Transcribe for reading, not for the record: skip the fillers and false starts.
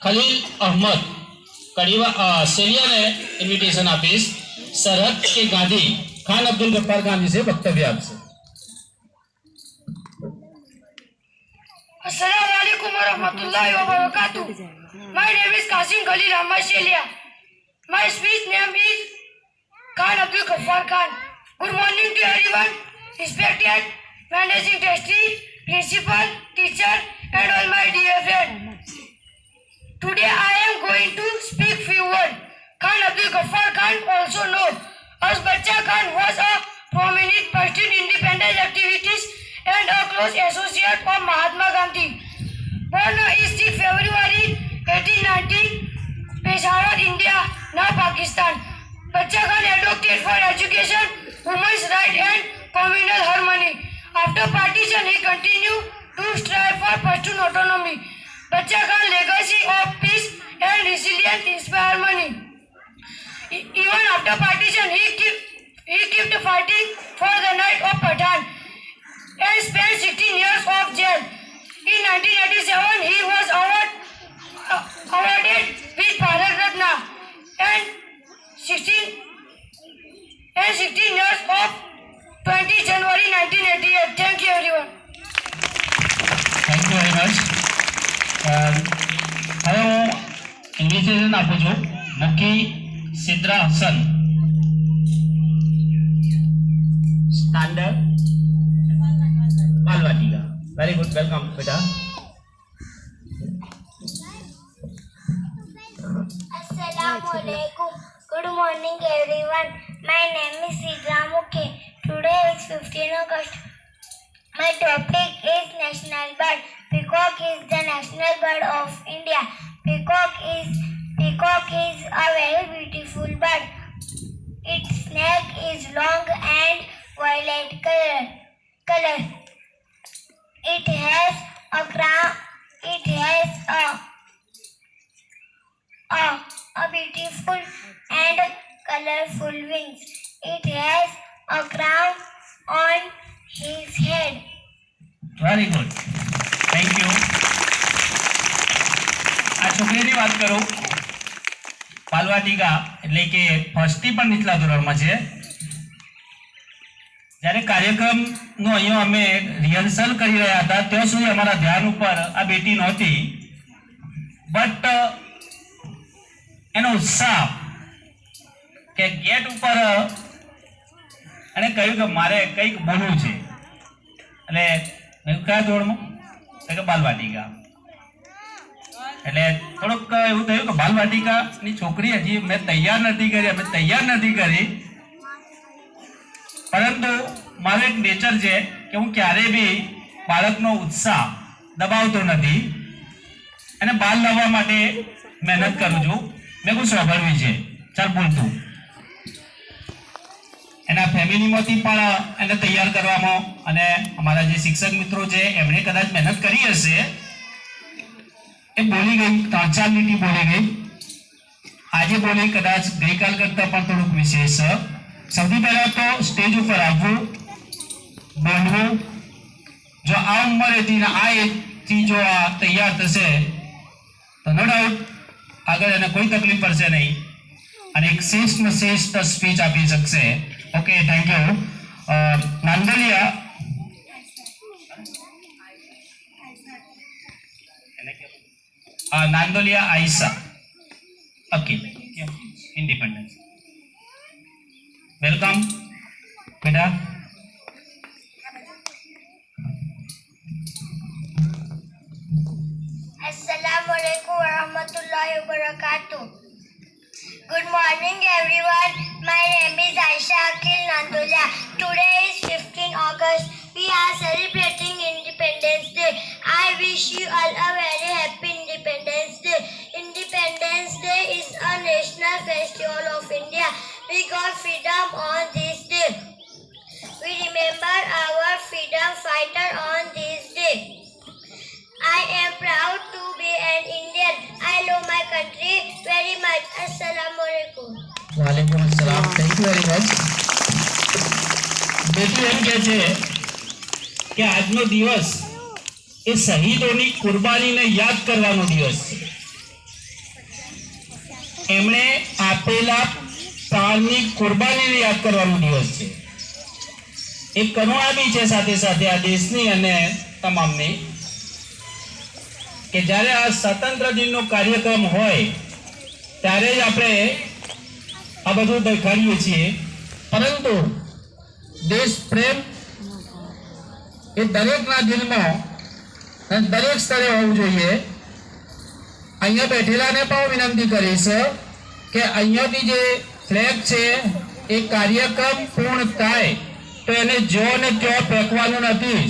खलील अहमद कड़ीवा सेलिया ने इन्विटेशन आपीस। सरहद के गांधी खान अब्दुल गफ्फार खान जी से वक्तव्य आपसे। अस्सलाम वालेकुम warahmatullahi wabarakatuh. My name is Qasim Khalil Ahmad Shelia. My speech name is Khan Abdul Ghaffar Khan. Good morning to everyone, respected managing trustee, principal, teacher, and all my dear friends. Today I am going to speak few words. Khan Abdul Ghaffar Khan, also known as Bacha Khan, was a prominent person in independence activities and a close associate of Mahatma Gandhi. Born on 6 February 1819, Peshawar, India, now Pakistan. Bacha Khan advocated for education, women's rights and communal harmony. After partition, he continued to strive for Pashtun autonomy. Bacha Khan's legacy of peace and resilience inspired many. Even after partition, he kept fighting for the night of Pathan and spent 16 years of jail. In 1987, he was awarded with Bharat Ratna and 16 years of 20 January 1988. Thank you everyone. Thank you very much. હવે હું invitation આપું છું મુકી Sidra Hasan. Standard Balvatika. Very good, welcome બેટા. Assalamualaikum. Good morning everyone. My name is Sidra Mukhe. Today is 15 August. My topic is national bird. Peacock is the national bird of India. Peacock is a very beautiful bird. Its neck is long and violet color. It has a crown. It has a beautiful and colorful wings. It has a crown on his head. Very good, thank you. આ છોકરીની વાત કરું, બાલવાટિકા એટલે કે ફર્સ્ટથી પણ નીચલા ધોરણમાં છે. જ્યારે કાર્યક્રમનું અહીંયા અમે રિહર્સલ કરી રહ્યા હતા ત્યાં સુધી અમારા ધ્યાન ઉપર આ બેટી નહોતી, બટ એનો ઉત્સાહ કે ગેટ ઉપર એને કહ્યું કે મારે કંઈક બોલવું છે. એટલે મેં કયા ધોરણમાં? કે બાલવાટિકા. એટલે થોડુંક એવું થયું કે બાલવાટિકાની છોકરી હજી મેં તૈયાર નથી કરી, પરંતુ મારો એક નેચર છે કે હું ક્યારેય બી બાળકનો ઉત્સાહ દબાવતો નથી અને બાલ લાવવા માટે મહેનત કરું છું. મેં કોઈ સ્વાભાવિક છે, ચાલ બોલતું. એના ફેમિલીમાંથી પણ એને તૈયાર કરવામાં અને અમારા જે શિક્ષક મિત્રો છે એમણે કદાચ મહેનત કરી હશે. એ બોલી ગઈ, 3-4 લીટી બોલી ગઈ. આજે બોલી કદાચ ગઈકાલ કરતાં પણ થોડુંક વિશેષ. સૌથી પહેલાં તો સ્ટેજ ઉપર આવવું, બોલવું. જો આ ઉંમરેથી ને આ એજથી જો આ તૈયાર થશે તો નો ડાઉટ આગળ એને કોઈ તકલીફ પડશે નહીં અને એક શ્રેષ્ઠ સ્પીચ આપી શકશે. Okay, thank you. Nandoliya Ayesha Akil, independence. Welcome બેટા. Assalamualaikum warahmatullahi wabarakatuh. Good morning everyone. My name is Aisha Akil Nandolia. Today is 15 August. We are celebrating Independence Day. I wish you all a very happy Independence Day. Independence Day is a national festival of India. We got freedom on this day. We remember our freedom fighter on this day. I am proud to be an Indian. I love my country very much. Assalamualaikum. વાલેકુમ અસલામ. Thank you very much. બેટી એમ કહે છે કે આજનો દિવસ એ શહીદોની કુરબાનીને યાદ કરવાનો દિવસ છે. એમણે આપેલા પ્રાણની કુરબાનીને યાદ કરવાનો દિવસ છે. એક કરુણા બી છે સાથે સાથે આ દેશની અને તમામની, કે જ્યારે આ સ્વતંત્ર દિનનો કાર્યક્રમ હોય ત્યારે જ આપણે આ બધું દેખાડીએ છીએ. પરંતુ દેશ પ્રેમ એ દરેકના દિલમાં અને દરેક સ્તરે હોવું જોઈએ. અહીંયા બેઠેલાને પણ વિનંતી કરીશ કે અહીંયાથી જે ફ્લેગ છે એ કાર્યક્રમ પૂર્ણ થાય તો એને જો ને ત્યાં ફેંકવાનું નથી.